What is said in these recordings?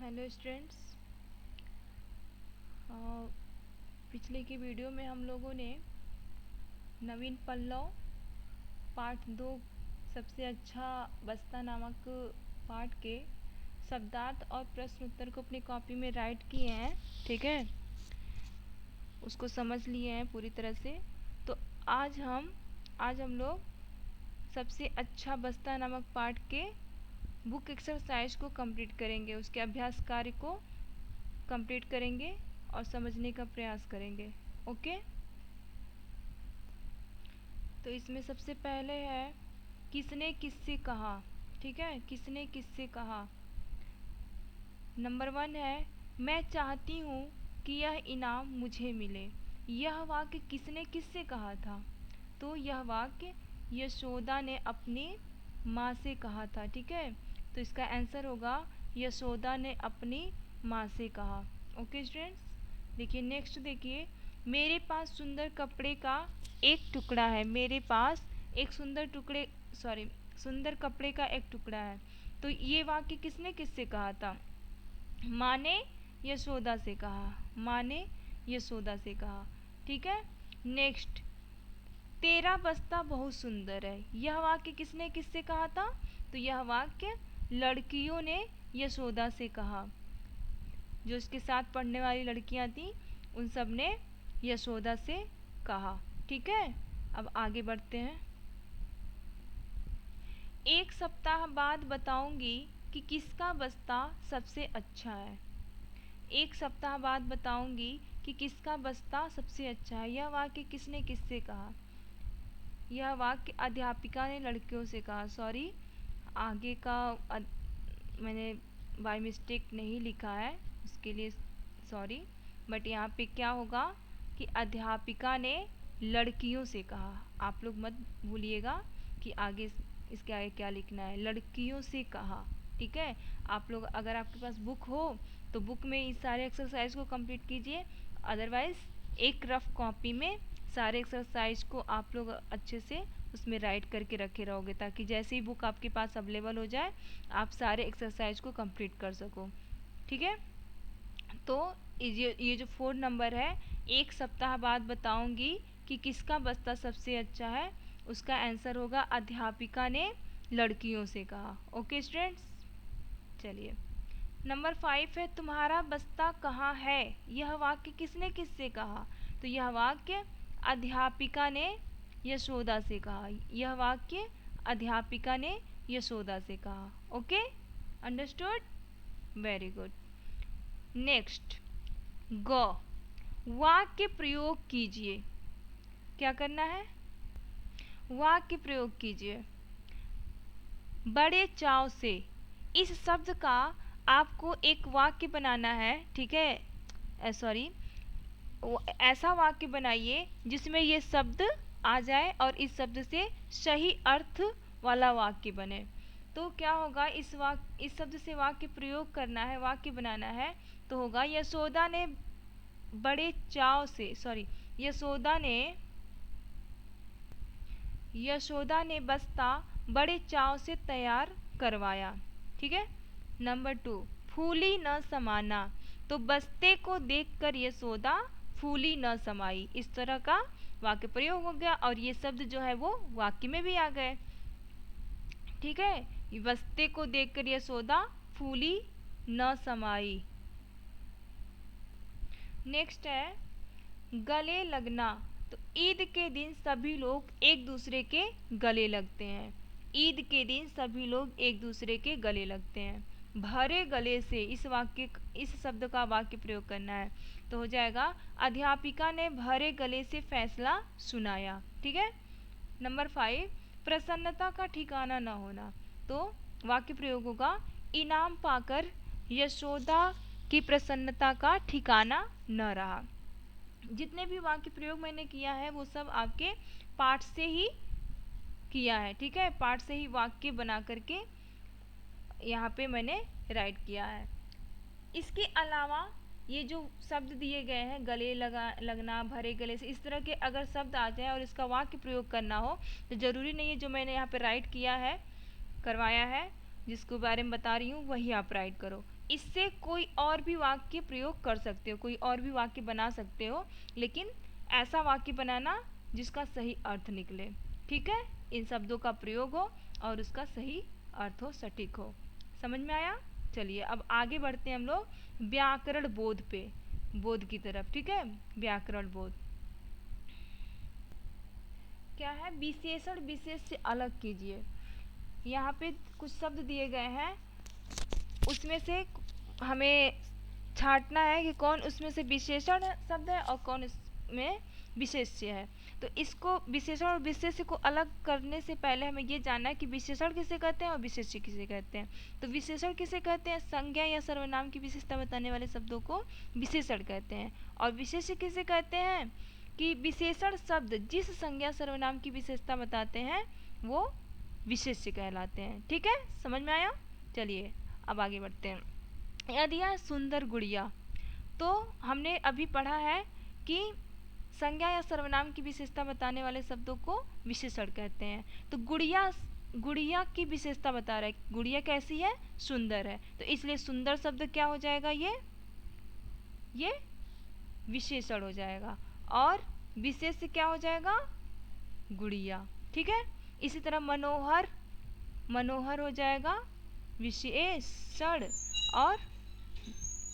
Hello students. पिछले की video में हम लोगों ने नवीन पल्लव पार्ट 2 सबसे अच्छा बस्ता नामक पार्ट के शब्दार्थ और प्रश्न उत्तर को अपनी कॉपी में राइट किए हैं। ठीक है, उसको समझ लिए हैं पूरी तरह से। तो आज हम लोग सबसे अच्छा बस्ता नामक पार्ट के बुक एक्सरसाइज को कंप्लीट करेंगे, उसके अभ्यास कार्य को कंप्लीट करेंगे और समझने का प्रयास करेंगे। ओके, तो इसमें सबसे पहले है किसने किससे कहा। ठीक है, किसने किससे कहा। नंबर 1 है मैं चाहती हूँ कि यह इनाम मुझे मिले। यह वाक्य किसने किससे कहा था? तो यह वाक्य यशोदा ने अपनी माँ से कहा था। ठीक है, तो इसका आंसर होगा यशोदा ने अपनी माँ से कहा। ओके स्टूडेंट्स, देखिए नेक्स्ट देखिए, मेरे पास सुंदर कपड़े का एक टुकड़ा है। मेरे पास एक सुंदर कपड़े का एक टुकड़ा है। तो ये वाक्य किसने किससे कहा था? माँ ने यशोदा से कहा। माँ ने यशोदा से कहा। ठीक है, नेक्स्ट, तेरा बस्ता बहुत सुंदर है। यह वाक्य किसने किससे कहा था? तो यह वाक्य लड़कियों ने यशोदा से कहा। जो उसके साथ पढ़ने वाली लड़कियां थी उन सब ने यशोदा से कहा। ठीक है, अब आगे बढ़ते हैं। एक सप्ताह बाद बताऊंगी कि किसका बस्ता सबसे अच्छा है। एक सप्ताह बाद बताऊंगी कि किसका बस्ता सबसे अच्छा है। यह वाक्य किसने किससे कहा? यह वाक्य अध्यापिका ने लड़कियों से कहा। सॉरी, आगे का मैंने बाय मिस्टेक नहीं लिखा है, उसके लिए सॉरी। बट यहाँ पे क्या होगा कि अध्यापिका ने लड़कियों से कहा। आप लोग मत भूलिएगा कि आगे इसके आगे क्या लिखना है, लड़कियों से कहा। ठीक है, आप लोग अगर आपके पास बुक हो तो बुक में इस सारे एक्सरसाइज को कंप्लीट कीजिए, अदरवाइज एक रफ कॉपी में सारे एक्सरसाइज को आप लोग अच्छे से उसमें राइट करके रखे रहोगे, ताकि जैसे ही बुक आपके पास अवेलेबल हो जाए आप सारे एक्सरसाइज को कंप्लीट कर सको। ठीक है, तो ये जो 4 नंबर है, एक सप्ताह बाद बताऊंगी कि किसका बस्ता सबसे अच्छा है, उसका आंसर होगा अध्यापिका ने लड़कियों से कहा। ओके स्टूडेंट्स, चलिए नंबर 5 है तुम्हारा बस्ता कहाँ है। यह वाक्य किसने किससे कहा? तो यह वाक्य अध्यापिका ने यशोदा से कहा। यह वाक्य अध्यापिका ने यशोदा से कहा। Okay, understood, very good. Next, ग, वाक्य प्रयोग कीजिए। क्या करना है? वाक्य प्रयोग कीजिए। बड़े चाव से, इस शब्द का आपको एक वाक्य बनाना है। ठीक है, सॉरी, ऐसा वाक्य बनाइए जिसमें ये शब्द आ जाए और इस शब्द से सही अर्थ वाला वाक्य बने। तो क्या होगा, इस शब्द से वाक्य प्रयोग करना है, वाक्य बनाना है। तो होगा यशोदा ने बड़े चाव से, सॉरी, यशोदा ने बस्ता बड़े चाव से तैयार करवाया। ठीक है, नंबर 2, फूली न समाना। तो बस्ते को देखकर यशोदा फूली न समाई। इस तरह का वाक्य प्रयोग हो गया और ये शब्द जो है वो वाक्य में भी आ गए। ठीक है, बस्ते को देखकर यशोदा फूली न समाई। नेक्स्ट है गले लगना। तो ईद के दिन सभी लोग एक दूसरे के गले लगते हैं। ईद के दिन सभी लोग एक दूसरे के गले लगते हैं। भरे गले से, इस शब्द का वाक्य प्रयोग करना है। तो हो जाएगा अध्यापिका ने भरे गले से फैसला सुनाया। ठीक है, नंबर 5, प्रसन्नता का ठिकाना न होना। तो वाक्य प्रयोग होगा इनाम पाकर यशोदा की प्रसन्नता का ठिकाना न रहा। जितने भी वाक्य प्रयोग मैंने किया है वो सब आपके पाठ से ही किया है। ठीक है, पाठ से ही वाक्य बना करके यहाँ पे मैंने राइट किया है। इसके अलावा ये जो शब्द दिए गए हैं, गले लगना, भरे गले से, इस तरह के अगर शब्द आ जाए और इसका वाक्य प्रयोग करना हो तो ज़रूरी नहीं है जो मैंने यहाँ पे राइट किया है, करवाया है, जिसके बारे में बता रही हूँ वही आप राइट करो। इससे कोई और भी वाक्य प्रयोग कर सकते हो, कोई और भी वाक्य बना सकते हो, लेकिन ऐसा वाक्य बनाना जिसका सही अर्थ निकले। ठीक है, इन शब्दों का प्रयोग हो और उसका सही अर्थ हो, सटीक हो। समझ में आया? चलिए अब आगे बढ़ते हैं हम लोग व्याकरण बोध पे, बोध की तरफ। ठीक है, व्याकरण बोध क्या है? विशेषण विशेष से अलग कीजिए। यहाँ पे कुछ शब्द दिए गए हैं, उसमें से हमें छांटना है कि कौन उसमें से विशेषण शब्द है और कौन इसमें विशेष्य है। तो इसको विशेषण और विशेष्य को अलग करने से पहले हमें ये जानना है कि विशेषण किसे कहते हैं और विशेष्य किसे कहते हैं। तो विशेषण किसे कहते हैं? संज्ञा या सर्वनाम की विशेषता बताने वाले शब्दों को विशेषण कहते हैं। और विशेष्य किसे कहते हैं? कि विशेषण शब्द जिस संज्ञा सर्वनाम की विशेषता बताते हैं वो विशेष्य कहलाते हैं। ठीक है, समझ में आया? चलिए अब आगे बढ़ते हैं। यदि यह सुंदर गुड़िया, तो हमने अभी पढ़ा है कि संज्ञा या सर्वनाम की विशेषता बताने वाले शब्दों को विशेषण कहते हैं। तो गुड़िया, गुड़िया की विशेषता बता रहा है, गुड़िया कैसी है? सुंदर है। तो इसलिए सुंदर शब्द क्या हो जाएगा? ये विशेषण हो जाएगा और विशेष्य क्या हो जाएगा? गुड़िया। ठीक है, इसी तरह मनोहर, मनोहर हो जाएगा विशेषण और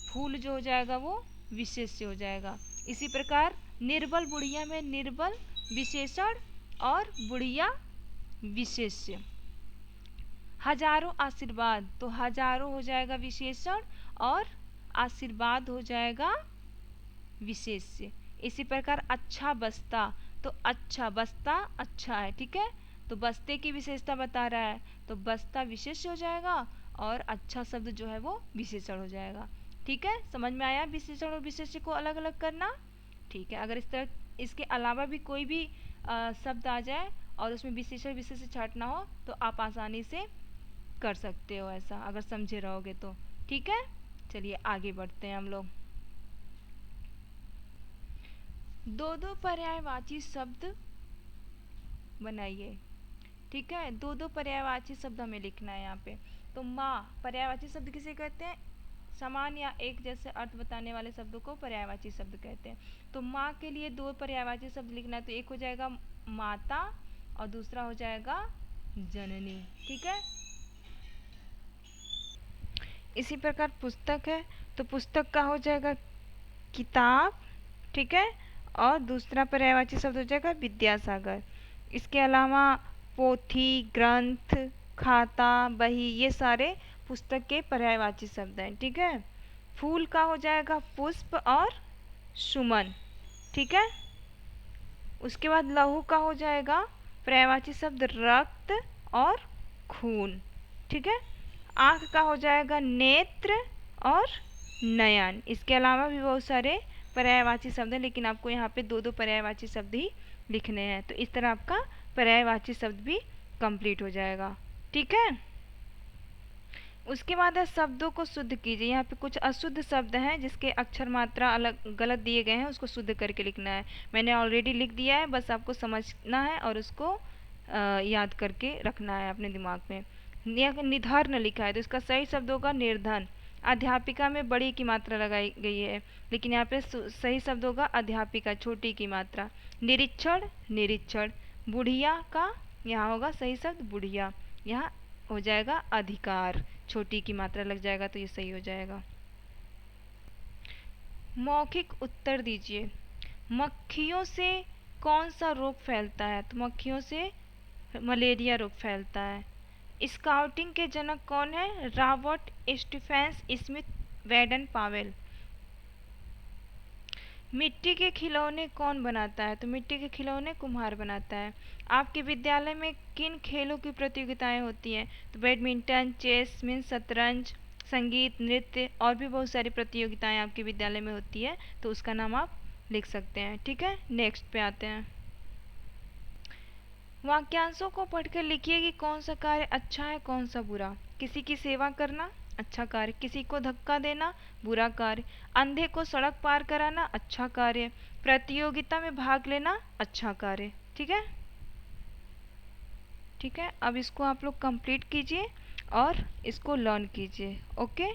फूल जो हो जाएगा वो विशेष्य हो जाएगा। इसी प्रकार निर्बल बुढ़िया में निर्बल विशेषण और बुढ़िया विशेष्य। हजारों आशीर्वाद, तो हजारों हो जाएगा विशेषण और आशीर्वाद हो जाएगा विशेष्य। इसी प्रकार अच्छा बस्ता, तो अच्छा बस्ता अच्छा है। ठीक है, तो बस्ते की विशेषता बता रहा है तो बस्ता विशेष्य हो जाएगा और अच्छा शब्द जो है वो विशेषण हो जाएगा। ठीक है, समझ में आया विशेषण और विशेष्य को अलग अलग करना? ठीक है, अगर इस तरह इसके अलावा भी कोई भी शब्द आ जाए और उसमें विशेषण विशेष्य छांटना हो तो आप आसानी से कर सकते हो ऐसा, अगर समझे रहोगे तो। ठीक है, चलिए आगे बढ़ते हैं हम लोग। दो दो पर्यायवाची शब्द बनाइए। ठीक है, दो दो पर्यायवाची शब्द हमें लिखना है यहाँ पे। तो माँ, पर्यायवाची शब्द किसे कहते हैं? समान या एक जैसे अर्थ बताने वाले शब्दों को पर्यायवाची शब्द कहते हैं। तो माँ के लिए दो पर्यायवाची शब्द लिखना है, तो एक हो जाएगा माता और दूसरा हो जाएगा जननी। ठीक है, इसी प्रकार पुस्तक है तो पुस्तक का हो जाएगा किताब। ठीक है, और दूसरा पर्यायवाची शब्द हो जाएगा विद्यासागर। इसके अलावा पोथी, ग्रंथ, खाता, बही, ये सारे पुस्तक के पर्यायवाची शब्द हैं। ठीक है, फूल का हो जाएगा पुष्प और सुमन। ठीक है, उसके बाद लहू का हो जाएगा पर्यायवाची शब्द रक्त और खून। ठीक है, आँख का हो जाएगा नेत्र और नयन। इसके अलावा भी बहुत सारे पर्यायवाची शब्द हैं, लेकिन आपको यहाँ पे दो दो पर्यायवाची शब्द ही लिखने हैं। तो इस तरह आपका पर्यायवाची शब्द भी कंप्लीट हो जाएगा। ठीक है, उसके बाद है शब्दों को शुद्ध कीजिए। यहाँ पे कुछ अशुद्ध शब्द हैं जिसके अक्षर मात्रा अलग गलत दिए गए हैं, उसको शुद्ध करके लिखना है। मैंने ऑलरेडी लिख दिया है, बस आपको समझना है और उसको याद करके रखना है अपने दिमाग में। निधर्न लिखा है तो इसका सही शब्द होगा निर्धन। अध्यापिका में बड़ी की मात्रा लगाई गई है, लेकिन यहाँ पे सही शब्द होगा अध्यापिका, छोटी की मात्रा। निरीक्षण, निरीक्षण। बुढ़िया का यहाँ होगा सही शब्द बुढ़िया, यहाँ हो जाएगा अधिकार, छोटी की मात्रा लग जाएगा तो ये सही हो जाएगा। मौखिक उत्तर दीजिए। मक्खियों से कौन सा रोग फैलता है? तो मक्खियों से मलेरिया रोग फैलता है। स्काउटिंग के जनक कौन है? Robert Stephenson Smyth Baden Powell. मिट्टी के खिलौने कौन बनाता है? तो मिट्टी के खिलौने कुम्हार बनाता है। आपके विद्यालय में किन खेलों की प्रतियोगिताएं होती हैं? तो बैडमिंटन, चेस, मीन शतरंज, संगीत, नृत्य और भी बहुत सारी प्रतियोगिताएं आपके विद्यालय में होती है, तो उसका नाम आप लिख सकते हैं। ठीक है, नेक्स्ट पे आते हैं। वाक्यांशों को पढ़कर लिखिए कि कौन सा कार्य अच्छा है कौन सा बुरा। किसी की सेवा करना अच्छा कार्य, किसी को धक्का देना बुरा कार्य, अंधे को सड़क पार कराना अच्छा कार्य, प्रतियोगिता में भाग लेना अच्छा कार्य। ठीक है, ठीक है, अब इसको आप लोग कंप्लीट कीजिए और इसको लर्न कीजिए। ओके।